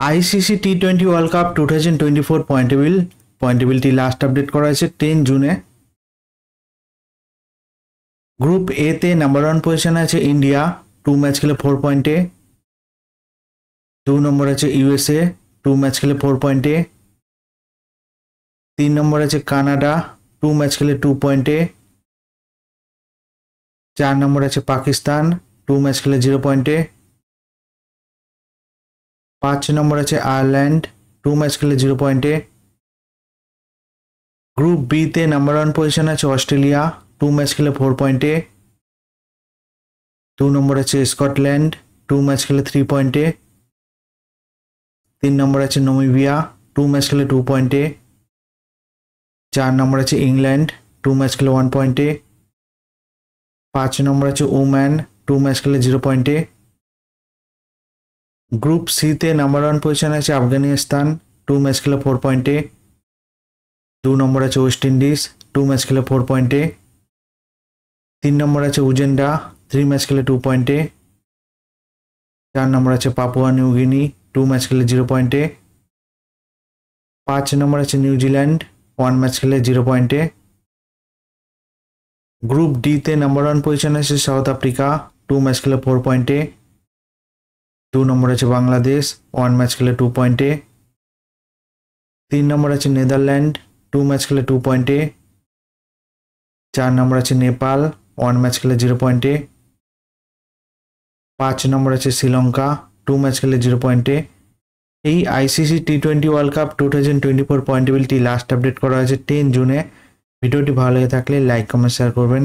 ICC টি20 world cup 2024 পয়েন্টেবিলিটি last update করা হয়েছে 10 জুনে। গ্রুপ এ তে নাম্বার 1 পজিশনে আছে ইন্ডিয়া, 2 ম্যাচ খেলে 4 পয়েন্টে। 2 নম্বর আছে ইউএসএ, 2 ম্যাচ খেলে 4 পয়েন্টে। 3 নম্বর আছে কানাডা, 2 ম্যাচ খেলে 2 পয়েন্টে। 4 নম্বর আছে পাকিস্তান, 2 ম্যাচ খেলে 0 পয়েন্টে। 5 নম্বর আছে আয়ারল্যান্ড, 2 ম্যাচ খেলে 0 পয়েন্টে। গ্রুপ বি তে নাম্বার 1 পজিশন আছে অস্ট্রেলিয়া, 2 ম্যাচ খেলে 4 পয়েন্টে। 2 নম্বর আছে স্কটল্যান্ড, 2 ম্যাচ খেলে 3 পয়েন্টে। 3 নম্বর আছে নামিবিয়া, 2 ম্যাচ খেলে 2 পয়েন্টে। 4 নম্বর আছে ইংল্যান্ড, 2 ম্যাচ খেলে 1 পয়েন্টে। 5 নম্বর আছে ওমান, 2 ম্যাচ খেলে 0 পয়েন্টে। গ্রুপ সি তে নাম্বার 1 পজিশন আছে আফগানিস্তান, 2 ম্যাচ খেলে 4 পয়েন্টে। 2 নম্বর আছে ওয়েস্ট ইন্ডিজ, 2 ম্যাচ খেলে 4 পয়েন্টে। 3 নম্বর আছে উগান্ডা, 3 ম্যাচ খেলে 2 পয়েন্টে। 4 নম্বর আছে পাপুয়া নিউ গিনি, 2 ম্যাচ খেলে 0 পয়েন্টে। 5 নম্বর আছে নিউজিল্যান্ড, 1 ম্যাচ খেলে 0 পয়েন্টে। গ্রুপ ডি তে নাম্বার 1 পজিশন আছে সাউথ আফ্রিকা, 2 ম্যাচ খেলে 4 পয়েন্টে। 2 নম্বর আছে বাংলাদেশ, 1 ম্যাচ খেলে 2 পয়েন্টে। 3 নম্বর আছে নেদারল্যান্ড, 2 ম্যাচ খেলে 2 পয়েন্টে। 4 নম্বর আছে নেপাল, 1 ম্যাচ খেলে 0 পয়েন্টে। 5 নম্বর আছে শ্রীলঙ্কা, 2 ম্যাচ খেলে 0 পয়েন্টে। এই আইসিসি টি20 ওয়ার্ল্ড কাপ 2024 পয়েন্টেবিলিটি লাস্ট আপডেট করা হয়েছে 10 জুনে। ভিডিওটি ভালো লেগে থাকলে লাইক কমেন্ট শেয়ার করবেন।